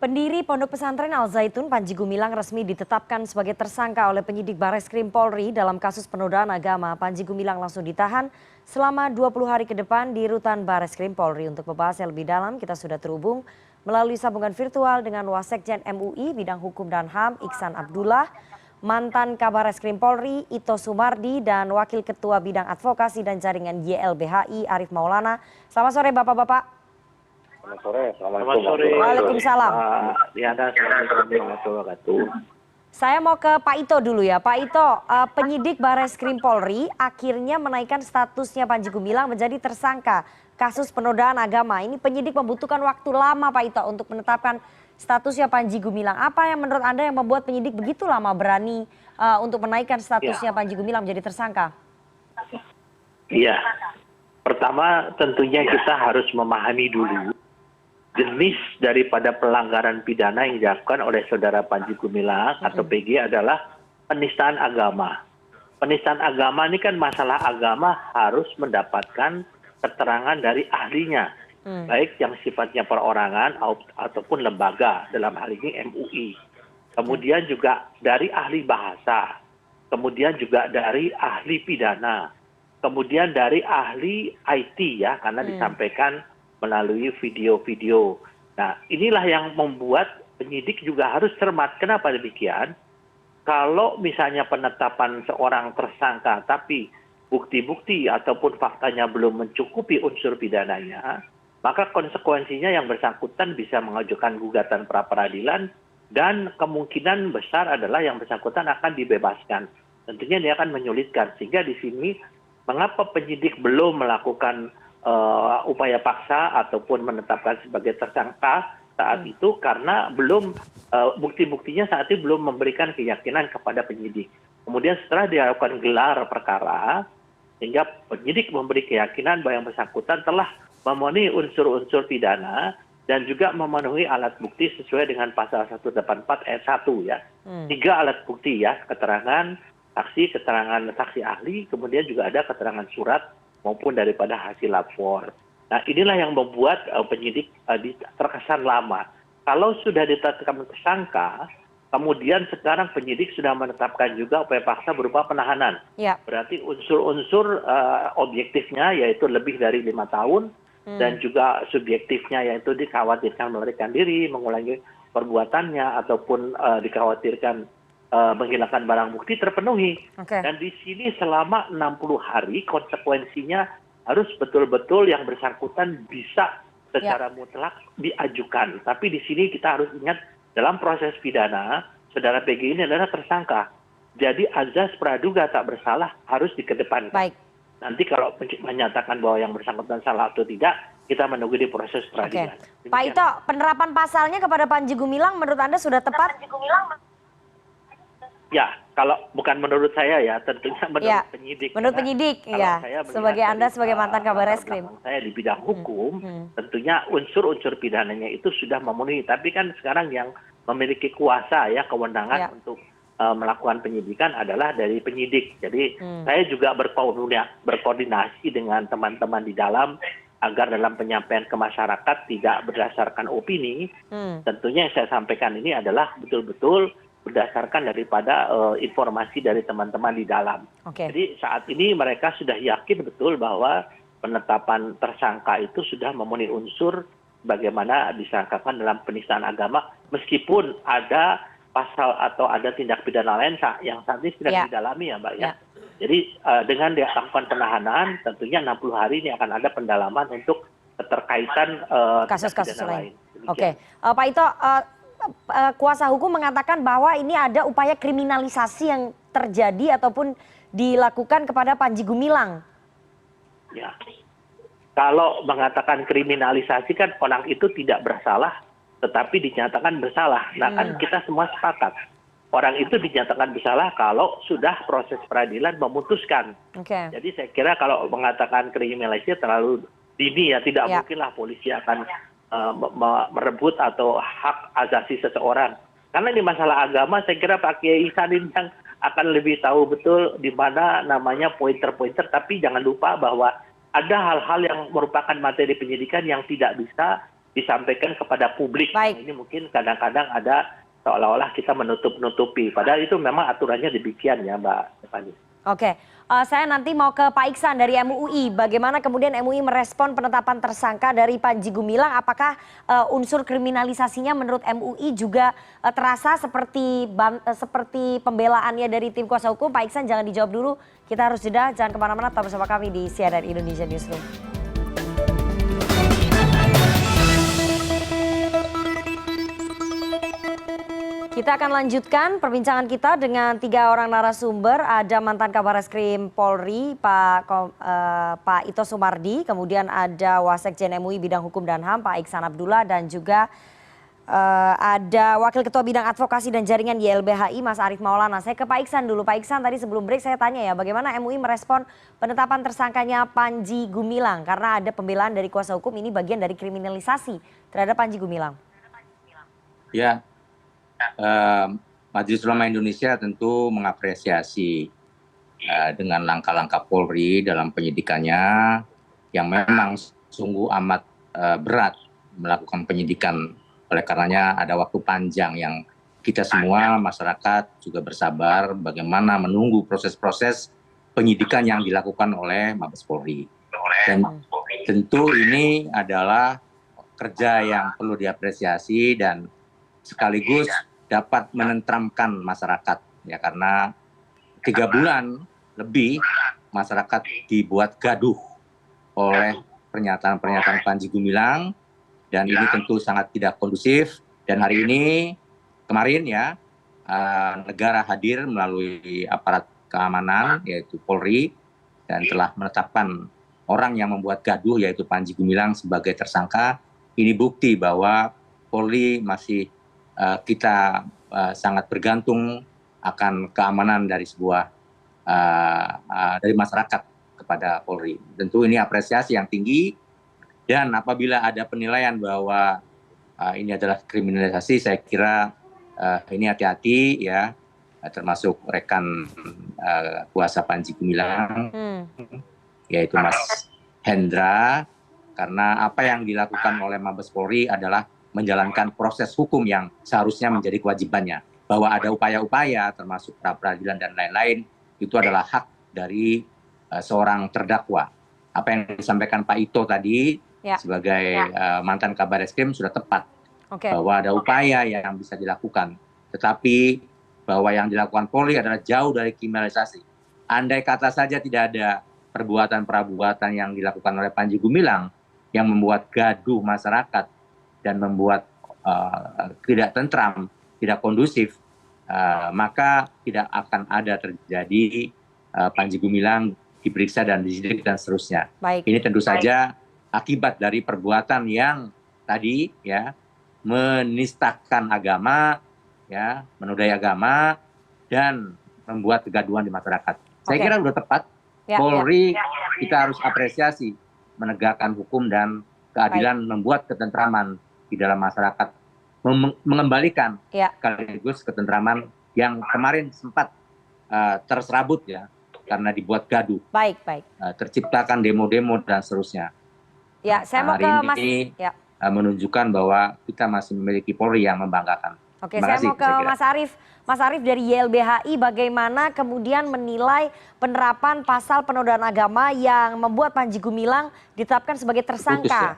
Pendiri Pondok Pesantren Al Zaitun Panji Gumilang resmi ditetapkan sebagai tersangka oleh penyidik Bareskrim Polri dalam kasus penodaan agama. Panji Gumilang langsung ditahan selama 20 hari ke depan di rutan Bareskrim Polri. Untuk membahas yang lebih dalam, kita sudah terhubung melalui sambungan virtual dengan Wasekjen MUI Bidang Hukum dan HAM Iksan Abdullah, mantan Kabareskrim Polri Ito Sumardi, dan Wakil Ketua Bidang Advokasi dan Jaringan YLBHI Arief Maulana. Selamat sore Bapak-Bapak. Selamat sore. Selamat sore. Waalaikumsalam. Saya mau ke Pak Ito dulu ya. Pak Ito, penyidik Bareskrim Polri akhirnya menaikkan statusnya Panji Gumilang menjadi tersangka kasus penodaan agama. Ini penyidik membutuhkan waktu lama Pak Ito untuk menetapkan statusnya Panji Gumilang. Apa yang menurut Anda yang membuat penyidik begitu lama berani untuk menaikkan statusnya Panji Gumilang menjadi tersangka? Iya, pertama tentunya kita harus memahami dulu jenis daripada pelanggaran pidana yang dilakukan oleh saudara Panji Gumilang atau PG adalah penistaan agama. Penistaan agama ini kan masalah agama harus mendapatkan keterangan dari ahlinya, baik yang sifatnya perorangan ataupun lembaga, dalam hal ini MUI. Kemudian juga dari ahli bahasa, kemudian juga dari ahli pidana, kemudian dari ahli IT ya, karena disampaikan melalui video-video. Nah, inilah yang membuat penyidik juga harus cermat. Kenapa demikian? Kalau misalnya penetapan seorang tersangka tapi bukti-bukti ataupun faktanya belum mencukupi unsur pidananya, maka konsekuensinya yang bersangkutan bisa mengajukan gugatan pra-peradilan dan kemungkinan besar adalah yang bersangkutan akan dibebaskan. Tentunya dia akan menyulitkan. Sehingga di sini mengapa penyidik belum melakukan upaya paksa ataupun menetapkan sebagai tersangka saat itu, karena belum bukti-buktinya saat itu belum memberikan keyakinan kepada penyidik. Kemudian setelah dilakukan gelar perkara, sehingga penyidik memberi keyakinan bahwa yang bersangkutan telah memenuhi unsur-unsur pidana dan juga memenuhi alat bukti sesuai dengan pasal 184 ayat 1 ya. 3 alat bukti ya, keterangan saksi, keterangan saksi ahli, kemudian juga ada keterangan surat maupun daripada hasil lapor. Nah, inilah yang membuat penyidik terkesan lama. Kalau sudah ditetapkan tersangka, kemudian sekarang penyidik sudah menetapkan juga upaya paksa berupa penahanan. Ya. Berarti unsur-unsur objektifnya yaitu lebih dari 5 tahun, dan juga subjektifnya yaitu dikhawatirkan melarikan diri, mengulangi perbuatannya, ataupun dikhawatirkan menghilangkan barang bukti terpenuhi. Dan di sini selama 60 hari konsekuensinya harus betul-betul yang bersangkutan bisa secara mutlak diajukan. Tapi di sini kita harus ingat dalam proses pidana, saudara PG ini adalah tersangka. Jadi azas praduga tak bersalah harus dikedepankan. Baik. Nanti kalau menyatakan bahwa yang bersangkutan salah atau tidak, kita menunggu di proses peradilan. Pak Ito, penerapan pasalnya kepada Panji Gumilang menurut Anda sudah tepat? Ya, kalau bukan menurut saya ya, tentunya menurut penyidik. Menurut penyidik, ya. Sebagai Anda sebagai mantan Kabareskrim. Saya di bidang hukum, tentunya unsur-unsur pidananya itu sudah memenuhi. Tapi kan sekarang yang memiliki kuasa ya, kewenangan untuk melakukan penyidikan adalah dari penyidik. Jadi saya juga berkoordinasi dengan teman-teman di dalam agar dalam penyampaian ke masyarakat tidak berdasarkan opini. Tentunya yang saya sampaikan ini adalah betul-betul berdasarkan daripada informasi dari teman-teman di dalam. Jadi saat ini mereka sudah yakin betul bahwa penetapan tersangka itu sudah memenuhi unsur bagaimana disangkakan dalam penistaan agama, meskipun ada pasal atau ada tindak pidana lain yang saat ini sedang didalami ya Mbak ya. Jadi dengan dilakukan penahanan tentunya 60 hari ini akan ada pendalaman untuk keterkaitan kasus-kasus lain. Pak Ito, kuasa hukum mengatakan bahwa ini ada upaya kriminalisasi yang terjadi ataupun dilakukan kepada Panji Gumilang. Ya, kalau mengatakan kriminalisasi kan orang itu tidak bersalah, tetapi dinyatakan bersalah. Nah kan kita semua sepakat. Orang itu dinyatakan bersalah kalau sudah proses peradilan memutuskan. Jadi saya kira kalau mengatakan kriminalisasi terlalu dini ya, tidak mungkinlah polisi akan merebut atau hak asasi seseorang. Karena ini masalah agama, saya kira Pak Kiai Sanin yang akan lebih tahu betul di mana namanya pointer-pointer. Tapi jangan lupa bahwa ada hal-hal yang merupakan materi penyidikan yang tidak bisa disampaikan kepada publik. Baik. Ini mungkin kadang-kadang ada seolah-olah kita menutup-nutupi. Padahal itu memang aturannya demikian ya Mbak Stephanie. Oke, saya nanti mau ke Pak Iksan dari MUI. Bagaimana kemudian MUI merespon penetapan tersangka dari Panji Gumilang? Apakah unsur kriminalisasinya menurut MUI juga terasa seperti pembelaannya dari tim kuasa hukum? Pak Iksan jangan dijawab dulu. Kita harus jeda, jangan kemana-mana. Tetap bersama kami di CNN Indonesia Newsroom. Kita akan lanjutkan perbincangan kita dengan 3 orang narasumber. Ada mantan Kabareskrim Polri, Pak Ito Sumardi, kemudian ada Wasekjen MUI Bidang Hukum dan HAM, Pak Iksan Abdullah, dan juga ada Wakil Ketua Bidang Advokasi dan Jaringan YLBHI, Mas Arief Maulana. Saya ke Pak Iksan dulu. Pak Iksan, tadi sebelum break saya tanya ya, bagaimana MUI merespon penetapan tersangkanya Panji Gumilang? Karena ada pembelaan dari kuasa hukum, ini bagian dari kriminalisasi terhadap Panji Gumilang. Ya, Majelis Ulama Indonesia tentu mengapresiasi dengan langkah-langkah Polri dalam penyidikannya yang memang sungguh amat berat melakukan penyidikan. Oleh karenanya ada waktu panjang yang kita semua masyarakat juga bersabar bagaimana menunggu proses-proses penyidikan yang dilakukan oleh Mabes Polri. Dan tentu ini adalah kerja yang perlu diapresiasi dan sekaligus dapat menenteramkan masyarakat ya, karena 3 bulan lebih masyarakat dibuat gaduh oleh pernyataan-pernyataan Panji Gumilang dan ini tentu sangat tidak kondusif. Dan hari ini kemarin ya negara hadir melalui aparat keamanan yaitu Polri dan telah menetapkan orang yang membuat gaduh yaitu Panji Gumilang sebagai tersangka. Ini bukti bahwa Polri masih kita sangat bergantung akan keamanan dari sebuah dari masyarakat kepada Polri. Tentu ini apresiasi yang tinggi dan apabila ada penilaian bahwa ini adalah kriminalisasi, saya kira ini hati-hati ya, termasuk rekan kuasa Panji Gumilang yaitu Mas Hendra, karena apa yang dilakukan oleh Mabes Polri adalah menjalankan proses hukum yang seharusnya menjadi kewajibannya. Bahwa ada upaya-upaya termasuk pra-peradilan dan lain-lain, itu adalah hak dari seorang terdakwa. Apa yang disampaikan Pak Ito tadi sebagai mantan Kabareskrim sudah tepat. Bahwa ada upaya yang bisa dilakukan. Tetapi bahwa yang dilakukan Polri adalah jauh dari kriminalisasi. Andai kata saja tidak ada perbuatan-perbuatan yang dilakukan oleh Panji Gumilang yang membuat gaduh masyarakat dan membuat tidak tentram, tidak kondusif, maka tidak akan ada terjadi Panji Gumilang diperiksa dan disidik dan seterusnya. Ini tentu saja akibat dari perbuatan yang tadi ya menistakan agama, ya menodai agama dan membuat kegaduhan di masyarakat. Saya kira sudah tepat. Polri kita harus apresiasi menegakkan hukum dan keadilan, membuat ketentraman di dalam masyarakat, mengembalikan sekaligus ketentraman yang kemarin sempat terserabut ya karena dibuat gaduh, terciptakan demo-demo dan seterusnya. Ya, saya mau ke Mas. Menunjukkan bahwa kita masih memiliki Polri yang membanggakan. Oke, saya mau ke Mas Arief. Mas Arief dari YLBHI, bagaimana kemudian menilai penerapan pasal penodaan agama yang membuat Panji Gumilang ditetapkan sebagai tersangka?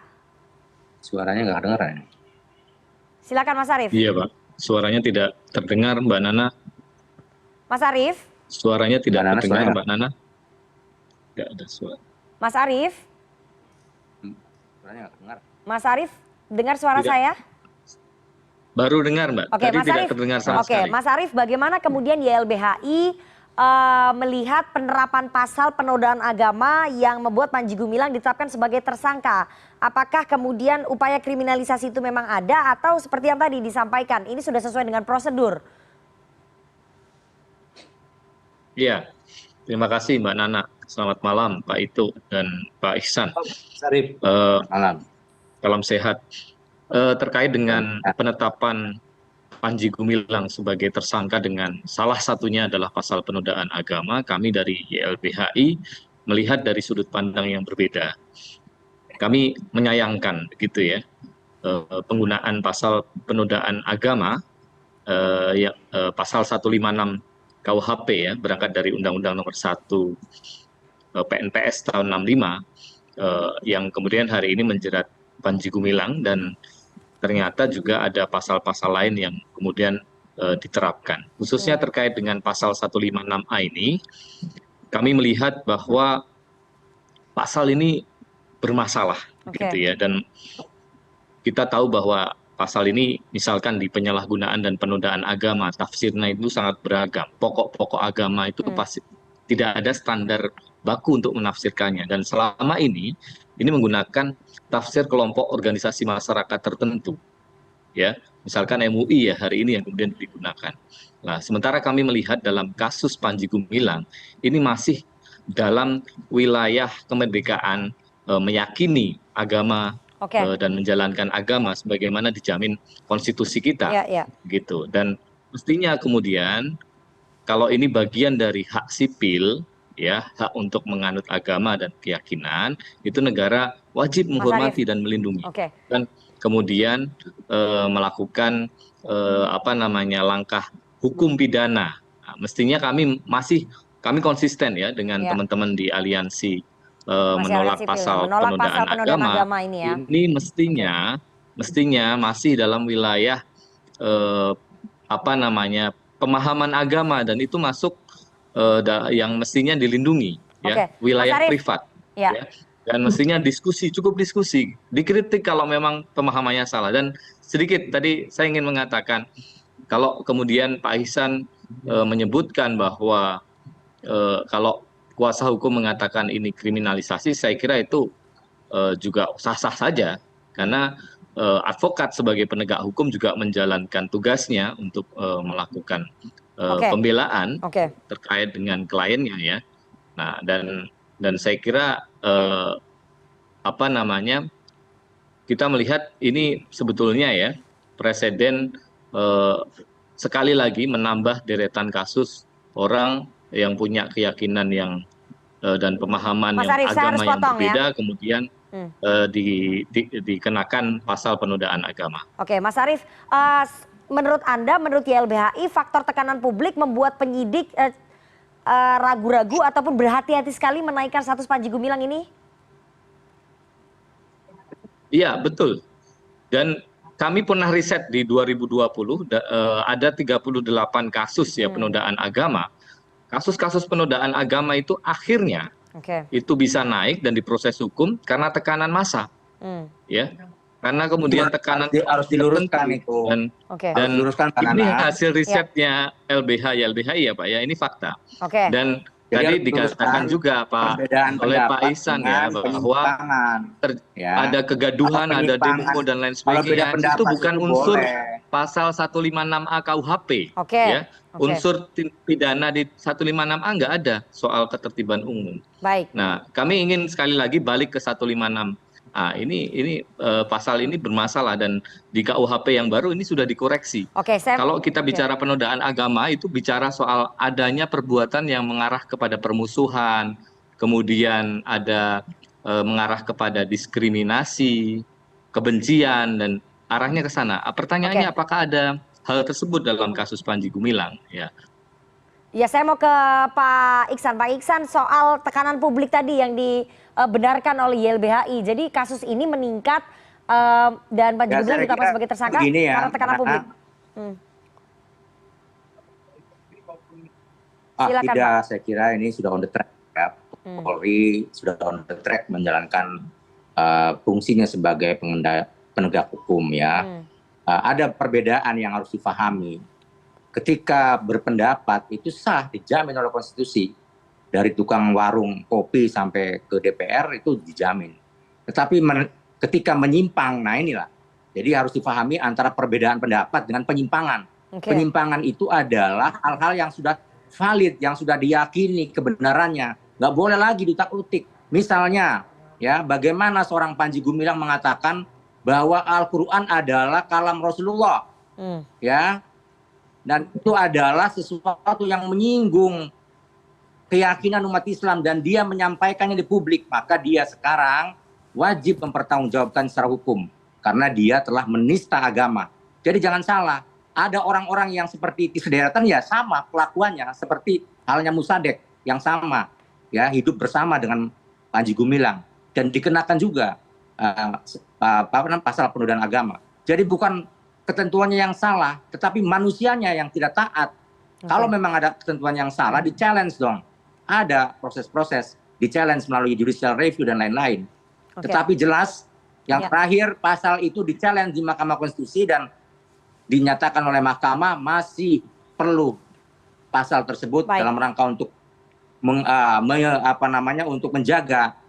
Suaranya nggak kedengaran. Silakan Mas Arief. Iya Pak, suaranya tidak terdengar Mbak Nana. Mas Arief. Suaranya tidak terdengar Mbak Nana. Tidak ada suara. Mas Arief. Suaranya nggak terdengar. Mas Arief, dengar suara saya? Baru dengar Mbak, Oke, tadi Mas tidak Arief. terdengar sama sekali. Mas Arief, bagaimana kemudian YLBHI melihat penerapan pasal penodaan agama yang membuat Panji Gumilang ditetapkan sebagai tersangka? Apakah kemudian upaya kriminalisasi itu memang ada atau seperti yang tadi disampaikan, ini sudah sesuai dengan prosedur? Iya, terima kasih Mbak Nana. Selamat malam Pak Ito dan Pak Iksan. Malam. Salam sehat. Terkait dengan penetapan Panji Gumilang sebagai tersangka dengan salah satunya adalah pasal penodaan agama, kami dari YLBHI melihat dari sudut pandang yang berbeda. Kami menyayangkan gitu ya, penggunaan pasal penodaan agama, pasal 156 KUHP ya, berangkat dari Undang-Undang Nomor 1 PNPS tahun 65, yang kemudian hari ini menjerat Panji Gumilang, dan ternyata juga ada pasal-pasal lain yang kemudian diterapkan. Khususnya terkait dengan pasal 156A ini, kami melihat bahwa pasal ini bermasalah, gitu ya, dan kita tahu bahwa pasal ini misalkan di penyalahgunaan dan penodaan agama, tafsirnya itu sangat beragam. Pokok-pokok agama itu pasti tidak ada standar baku untuk menafsirkannya, dan selama ini menggunakan tafsir kelompok organisasi masyarakat tertentu, ya, misalkan MUI ya hari ini yang kemudian digunakan. Nah, sementara kami melihat dalam kasus Panji Gumilang ini masih dalam wilayah kemerdekaan meyakini agama dan menjalankan agama sebagaimana dijamin konstitusi kita, gitu. Dan mestinya kemudian kalau ini bagian dari hak sipil, ya, hak untuk menganut agama dan keyakinan, itu negara wajib menghormati dan melindungi. Dan kemudian melakukan langkah hukum pidana. Nah, mestinya kami konsisten ya dengan teman-teman di aliansi menolak pasal penodaan agama ini, ya. Ini mestinya masih dalam wilayah pemahaman agama, dan itu masuk yang mestinya dilindungi, ya, wilayah privat, ya. Dan mestinya cukup diskusi, dikritik kalau memang pemahamannya salah. Dan sedikit tadi saya ingin mengatakan, kalau kemudian Pak Ihsan menyebutkan bahwa kalau kuasa hukum mengatakan ini kriminalisasi, saya kira itu juga sah-sah saja, karena advokat sebagai penegak hukum juga menjalankan tugasnya untuk melakukan pembelaan terkait dengan kliennya, ya. Nah, dan saya kira kita melihat ini sebetulnya ya presiden sekali lagi menambah deretan kasus orang yang punya keyakinan yang dan pemahaman agama yang berbeda, kemudian dikenakan pasal penodaan agama. Oke, Mas Arief, menurut Anda, menurut YLBHI, faktor tekanan publik membuat penyidik ragu-ragu ataupun berhati-hati sekali menaikkan status Panji Gumilang ini? Iya, betul. Dan kami pernah riset di 2020, ada 38 kasus ya penodaan agama. Kasus-kasus penodaan agama itu akhirnya itu bisa naik dan diproses hukum karena tekanan massa, ya. Karena kemudian tekanan harus diluruskan itu. Dan ini hasil risetnya YLBHI ya Pak ya, ini fakta. Dan tadi dikatakan juga oleh Pak Ihsan ya, bahwa ada kegaduhan, ada demo dan lain sebagainya. Itu bukan unsur pasal 156A KUHP, ya. Unsur pidana di 156A nggak ada soal ketertiban umum. Nah, kami ingin sekali lagi balik ke 156A. Ini pasal ini bermasalah, dan di KUHP yang baru ini sudah dikoreksi. Kalau kita bicara penodaan agama, itu bicara soal adanya perbuatan yang mengarah kepada permusuhan, kemudian ada mengarah kepada diskriminasi, kebencian, dan arahnya ke sana. Pertanyaannya apakah ada hal tersebut dalam kasus Panji Gumilang, ya? Ya, saya mau ke Pak Iksan. Pak Iksan, soal tekanan publik tadi yang dibenarkan oleh YLBHI. Jadi kasus ini meningkat dan Panji Gumilang ditetapkan sebagai tersangka karena tekanan publik. Silakan, tidak, Pak. Saya kira ini sudah on the track, ya. Polri sudah on the track menjalankan fungsinya sebagai penegak hukum, ya. Ada perbedaan yang harus difahami. Ketika berpendapat itu sah, dijamin oleh konstitusi. Dari tukang warung kopi sampai ke DPR itu dijamin. Tetapi ketika menyimpang, nah inilah. Jadi harus difahami antara perbedaan pendapat dengan penyimpangan. Penyimpangan itu adalah hal-hal yang sudah valid, yang sudah diyakini kebenarannya. Nggak boleh lagi diutak-utik. Misalnya, ya, bagaimana seorang Panji Gumilang mengatakan bahwa Al-Quran adalah kalam Rasulullah. Ya, dan itu adalah sesuatu yang menyinggung keyakinan umat Islam, dan dia menyampaikannya di publik, maka dia sekarang wajib mempertanggungjawabkan secara hukum. karena dia telah menista agama. Jadi jangan salah, ada orang-orang yang seperti itu sederetan ya sama kelakuannya seperti halnya Musadek yang sama, ya hidup bersama dengan Panji Gumilang dan dikenakan juga pasal penodaan agama. Jadi bukan ketentuannya yang salah, tetapi manusianya yang tidak taat. Kalau memang ada ketentuan yang salah, di-challenge dong. Ada proses-proses, di-challenge melalui judicial review dan lain-lain. Tetapi jelas, yang terakhir pasal itu di-challenge di Mahkamah Konstitusi dan dinyatakan oleh Mahkamah masih perlu pasal tersebut dalam rangka untuk untuk menjaga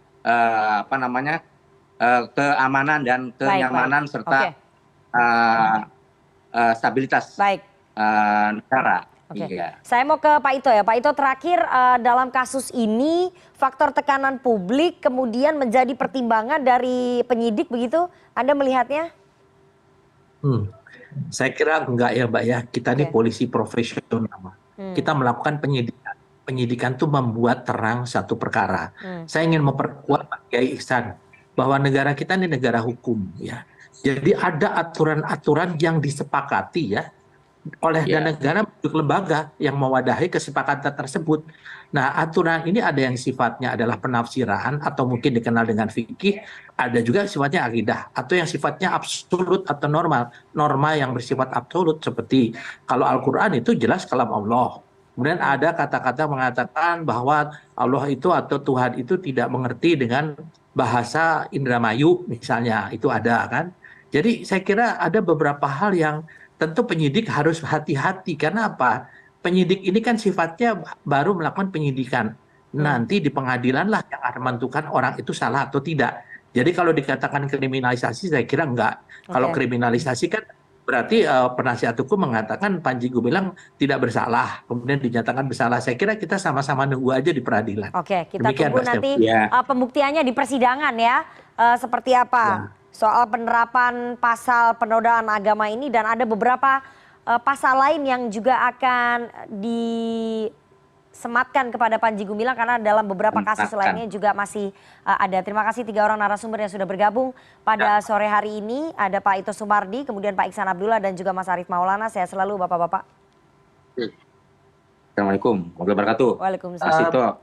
keamanan dan kenyamanan serta stabilitas negara. Iya. Saya mau ke Pak Ito ya. Pak Ito, terakhir dalam kasus ini faktor tekanan publik kemudian menjadi pertimbangan dari penyidik begitu? Anda melihatnya? Saya kira enggak ya Mbak ya. Kita ini polisi profesional. Kita melakukan penyidikan. Penyidikan itu membuat terang satu perkara. Saya ingin memperkuat Pak Kiai Ihsan bahwa negara kita ini negara hukum ya. Jadi ada aturan-aturan yang disepakati ya oleh negara bentuk lembaga yang mewadahi kesepakatan tersebut. Nah, aturan ini ada yang sifatnya adalah penafsiran atau mungkin dikenal dengan fikih, ada juga sifatnya akidah atau yang sifatnya absolut atau normal. Norma yang bersifat absolut seperti kalau Al-Qur'an itu jelas kalam Allah. Kemudian ada kata-kata mengatakan bahwa Allah itu atau Tuhan itu tidak mengerti dengan bahasa Indramayu misalnya, itu ada kan. Jadi saya kira ada beberapa hal yang tentu penyidik harus hati-hati. Karena apa? Penyidik ini kan sifatnya baru melakukan penyidikan. Nanti di pengadilan lah yang akan menentukan orang itu salah atau tidak. Jadi kalau dikatakan kriminalisasi saya kira enggak. Kalau kriminalisasi kan berarti penasihat hukum mengatakan Panji Gumilang tidak bersalah. Kemudian dinyatakan bersalah. Saya kira kita sama-sama nunggu aja di peradilan. Oke, kita Demikian, tunggu Mbak nanti Stephanie. pembuktiannya di persidangan ya. Seperti apa soal penerapan pasal penodaan agama ini, dan ada beberapa pasal lain yang juga akan disematkan kepada Panji Gumilang karena dalam beberapa kasus lainnya juga masih ada. Terima kasih 3 orang narasumber yang sudah bergabung pada sore hari ini. Ada Pak Ito Sumardi, kemudian Pak Ihsan Abdullah dan juga Mas Arief Maulana. Sehat selalu Bapak-bapak. Assalamualaikum warahmatullahi wabarakatuh. Waalaikumsalam. Mas Ito.